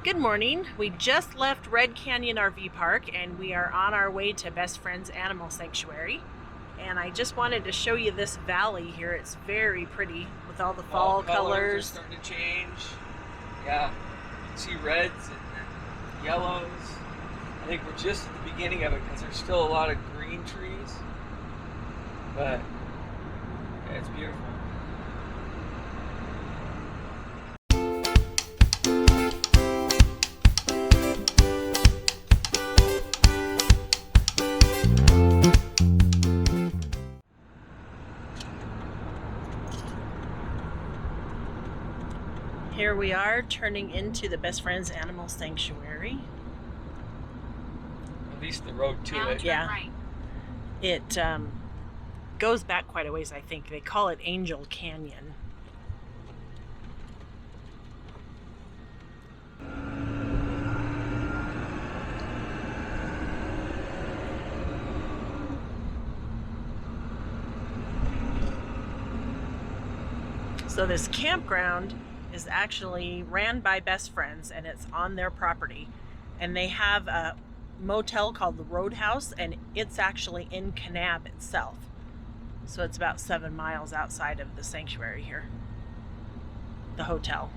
Good morning. We just left Red Canyon RV Park and we are on our way to Best Friends Animal Sanctuary. And I just wanted to show you this valley here. It's very pretty with all the fall colors. Are starting to change. Yeah, you can see reds and yellows. I think we're just at the beginning of it because there's still a lot of green trees. But yeah, it's beautiful. Here we are turning into the Best Friends Animal Sanctuary. At least the road to it. Yeah. It goes back quite a ways, I think. They call it Angel Canyon. So this campground is actually ran by Best Friends and it's on their property. And they have a motel called the Roadhouse and it's actually in Kanab itself. So it's about 7 miles outside of the sanctuary here, the hotel.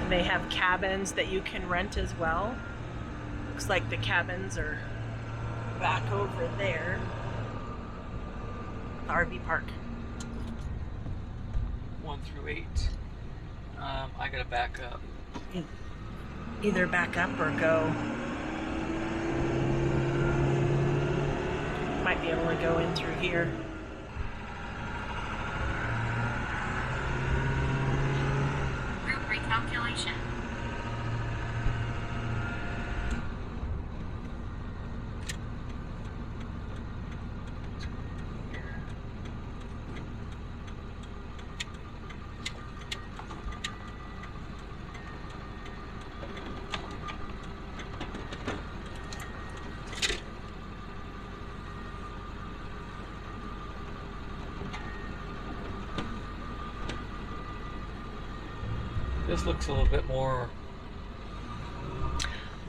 They have cabins that you can rent as well. Looks like the cabins are back over there. The RV park. 1 through 8. I gotta back up. Either back up or go. Might be able to go in through here. Calculation. This looks a little bit more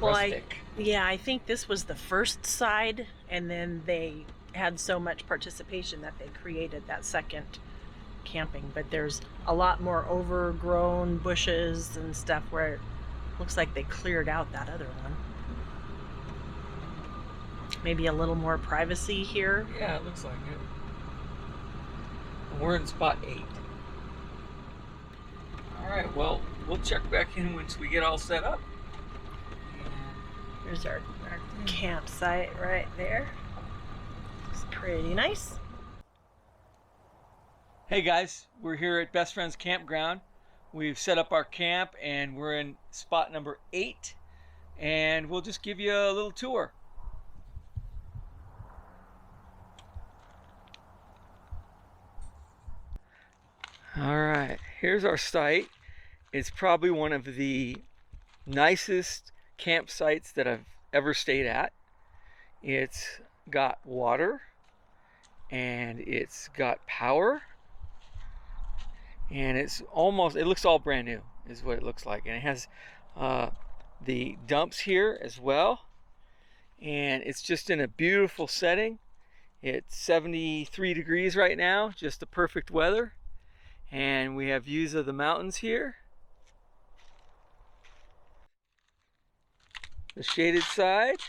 rustic. I think this was the first side, and then they had so much participation that they created that second camping. But there's a lot more overgrown bushes and stuff where it looks like they cleared out that other one. Maybe a little more privacy here. Yeah, it looks like it. We're in spot 8. Alright, well, we'll check back in once we get all set up. There's our campsite right there. It's pretty nice. Hey guys, we're here at Best Friends Campground. We've set up our camp and we're in spot number 8. And we'll just give you a little tour. Alright, here's our site. It's probably one of the nicest campsites that I've ever stayed at. It's got water and it's got power and it looks all brand new is what it looks like, and it has the dumps here as well, and it's just in a beautiful setting. It's 73 degrees right now, just the perfect weather, and we have views of the mountains here. The shaded side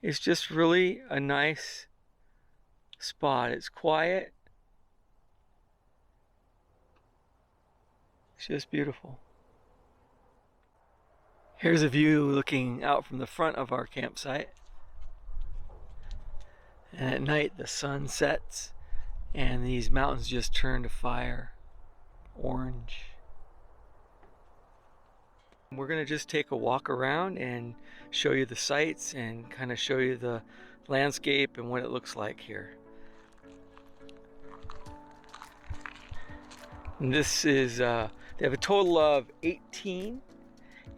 is just really a nice spot. It's quiet. It's just beautiful. Here's a view looking out from the front of our campsite. And at night the sun sets and these mountains just turn to fire orange. We're going to just take a walk around and show you the sights and kind of show you the landscape and what it looks like here. And this is, they have a total of 18,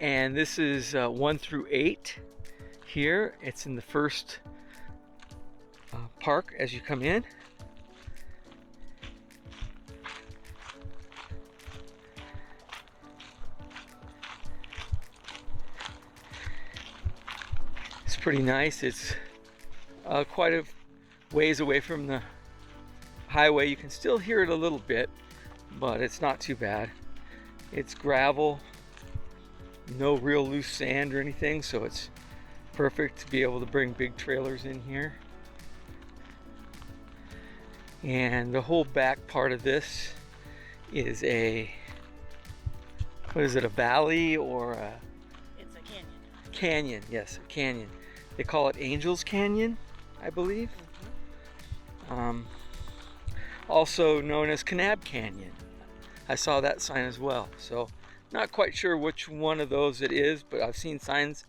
and this is 1 through 8 here. It's in the first park as you come in. It's pretty nice. It's quite a ways away from the highway. You can still hear it a little bit, but it's not too bad. It's gravel, no real loose sand or anything, so it's perfect to be able to bring big trailers in here. And the whole back part of this is a, what is it, a valley or a... It's a canyon. Canyon, yes, a canyon. They call it Angel's Canyon, I believe. Also known as Kanab Canyon. I saw that sign as well. So not quite sure which one of those it is, but I've seen signs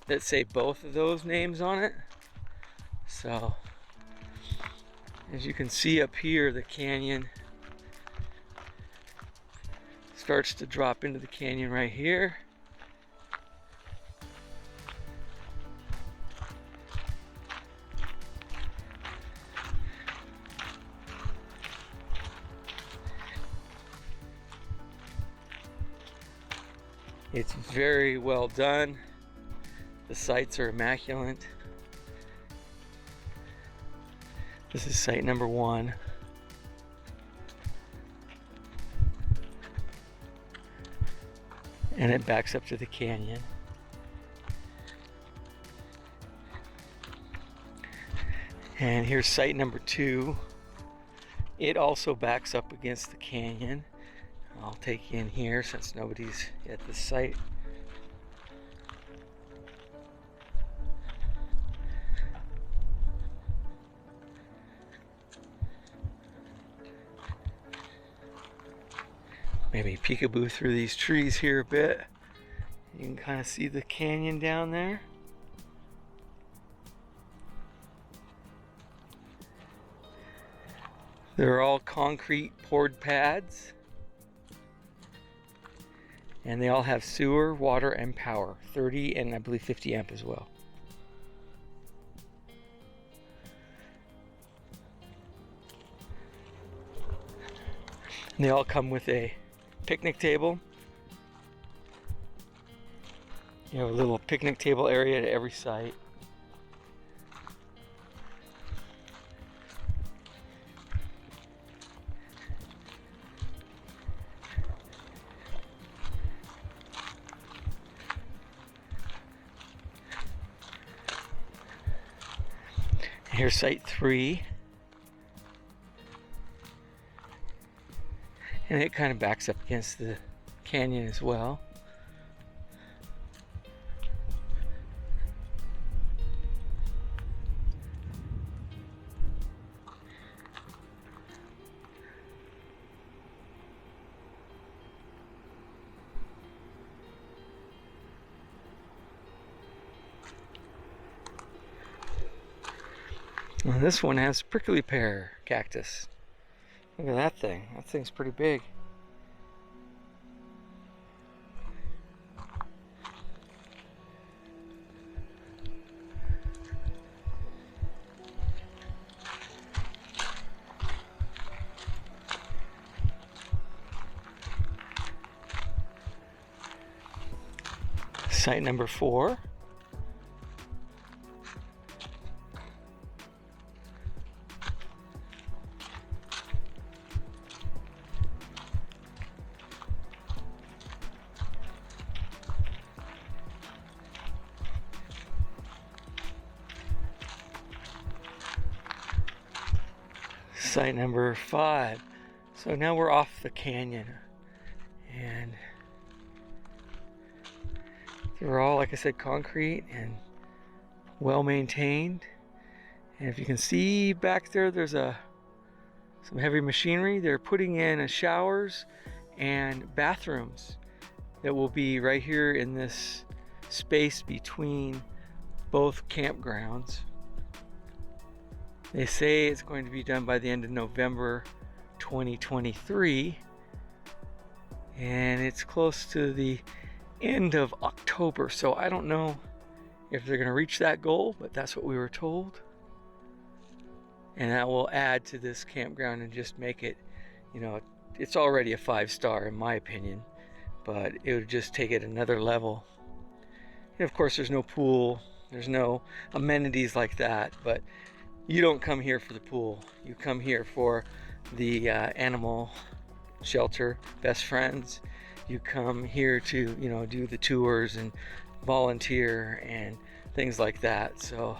that say both of those names on it. So as you can see up here, the canyon starts to drop into the canyon right here. It's very well done. The sites are immaculate. This is site number 1. And it backs up to the canyon. And here's site number 2. It also backs up against the canyon. I'll take you in here since nobody's at the site. Maybe peekaboo through these trees here a bit. You can kind of see the canyon down there. They're all concrete poured pads. And they all have sewer, water, and power. 30 and I believe 50 amp as well. And they all come with a picnic table. You have a little picnic table area at every site. Here's site 3. And it kind of backs up against the canyon as well. Well, this one has prickly pear cactus. Look at that thing. That thing's pretty big. Site number 4. Site number 5. So now we're off the canyon, and they're all, like I said, concrete and well maintained. And if you can see back there, there's some heavy machinery. They're putting in showers and bathrooms that will be right here in this space between both campgrounds. They say it's going to be done by the end of November 2023, and it's close to the end of October, so I don't know if they're going to reach that goal, but that's what we were told. And that will add to this campground and just make it, you know, it's already a 5-star in my opinion, but it would just take it another level. And of course there's no pool, there's no amenities like that, but you don't come here for the pool. You come here for the animal shelter, best friends. You come here to, you know, do the tours and volunteer and things like that. So,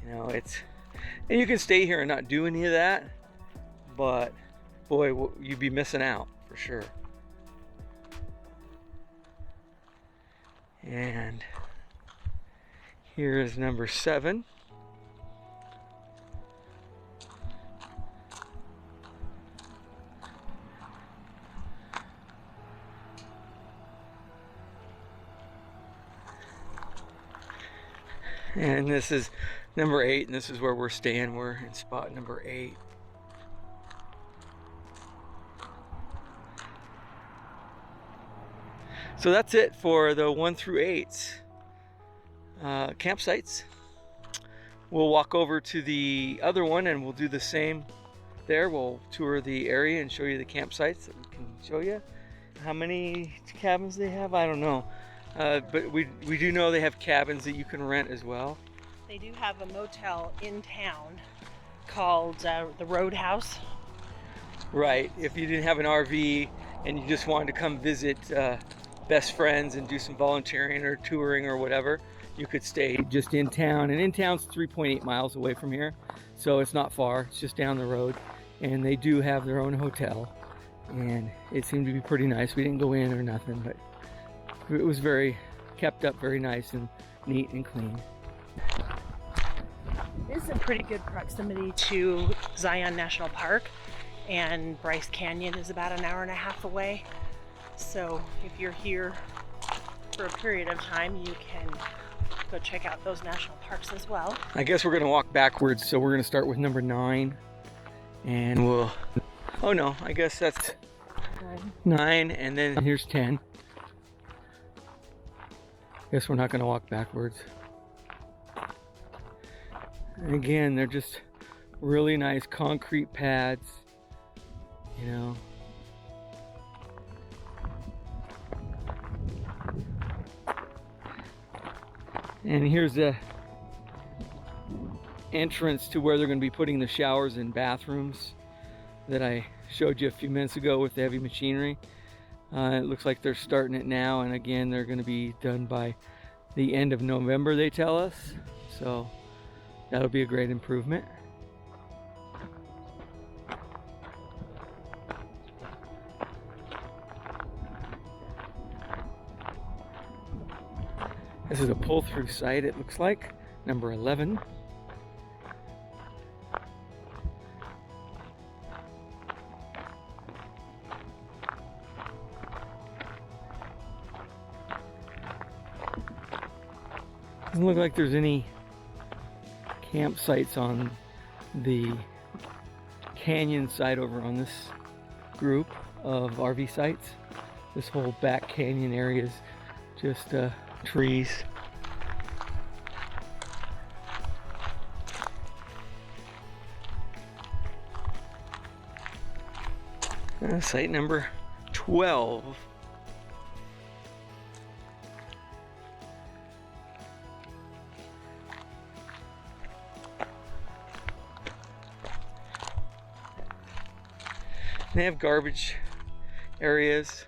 you know, and you can stay here and not do any of that, but boy, you'd be missing out for sure. And here is number 7. And this is number 8, and this is where we're staying. We're in spot number 8. So that's it for the 1 through 8 campsites. We'll walk over to the other one and we'll do the same there. We'll tour the area and show you the campsites that we can show you. How many cabins they have, I don't know. But we do know they have cabins that you can rent as well. They do have a motel in town called the Roadhouse. Right, if you didn't have an RV and you just wanted to come visit best friends and do some volunteering or touring or whatever, you could stay just in town. And in town's 3.8 miles away from here, so it's not far, it's just down the road. And they do have their own hotel, and it seemed to be pretty nice. We didn't go in or nothing, but it was very kept up, very nice and neat and clean. It's in pretty good proximity to Zion National Park, and Bryce Canyon is about an hour and a half away. So if you're here for a period of time, you can go check out those national parks as well. I guess we're gonna walk backwards, so we're gonna start with number 9, and we'll, oh no, I guess that's 9, and then here's 10. Guess we're not gonna walk backwards. And again, they're just really nice concrete pads, you know. And here's the entrance to where they're going to be putting the showers and bathrooms that I showed you a few minutes ago with the heavy machinery. It looks like they're starting it now, and again, they're going to be done by the end of November, they tell us. So that'll be a great improvement. This is a pull-through site, it looks like, number 11. Doesn't look like there's any campsites on the canyon side over on this group of RV sites. This whole back canyon area is just trees. Site number 12. They have garbage areas,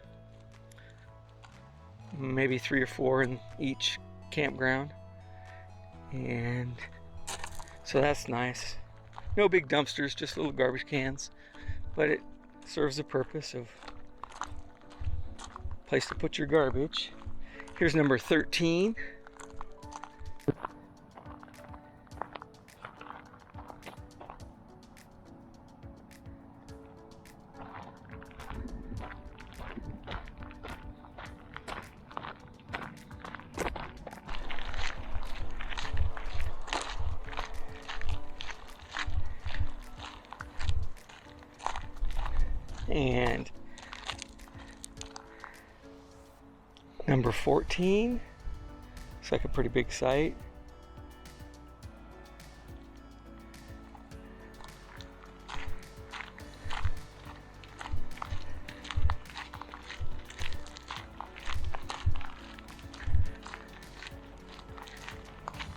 maybe 3 or 4 in each campground, and so that's nice. No big dumpsters, just little garbage cans, but it serves the purpose of a place to put your garbage. Here's number 13. And Number 14. Looks like a pretty big site.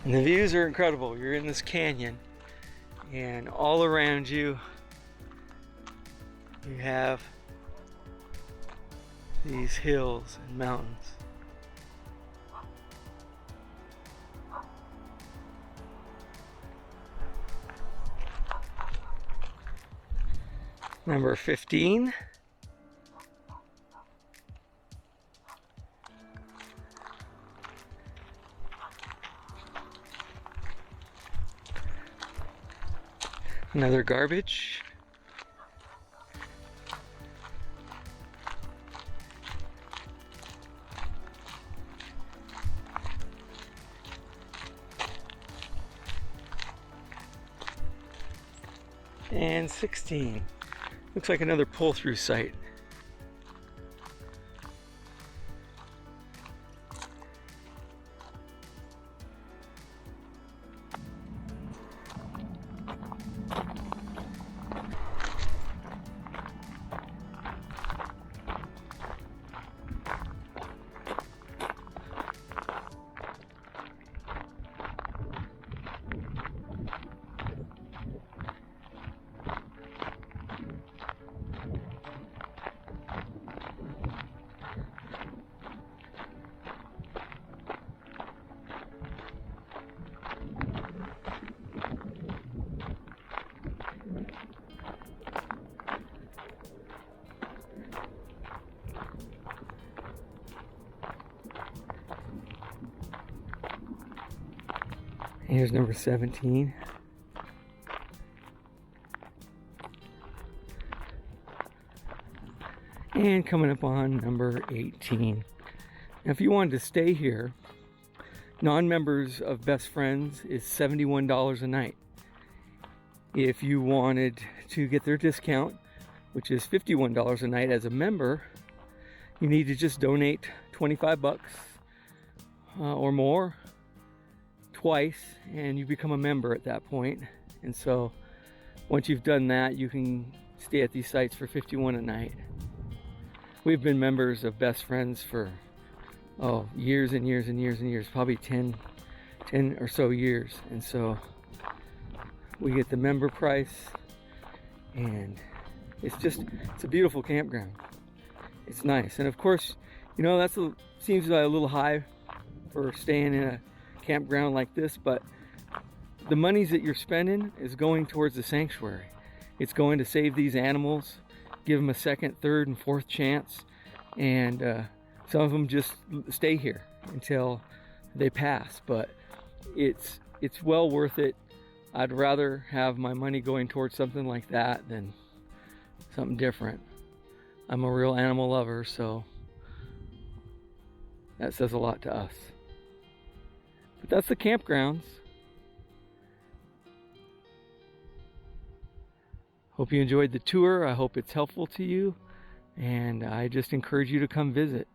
And the views are incredible. You're in this canyon, and all around you, you have these hills and mountains. Number 15. Another garbage. And 16. Looks like another pull-through site. Here's number 17. And coming up on number 18. Now, if you wanted to stay here, non-members of Best Friends is $71 a night. If you wanted to get their discount, which is $51 a night as a member, you need to just donate 25 bucks or more twice, and you become a member at that point. And so once you've done that, you can stay at these sites for $51 a night. We've been members of Best Friends for years and years and years and years, probably 10 or so years. And so we get the member price, and it's a beautiful campground. It's nice. And of course, you know, seems like a little high for staying in a campground like this, but the monies that you're spending is going towards the sanctuary. It's going to save these animals, give them a second, third, and fourth chance, and some of them just stay here until they pass. But it's well worth it. I'd rather have my money going towards something like that than something different. I'm a real animal lover, so that says a lot to us. But that's the campgrounds. Hope you enjoyed the tour. I hope it's helpful to you, and I just encourage you to come visit.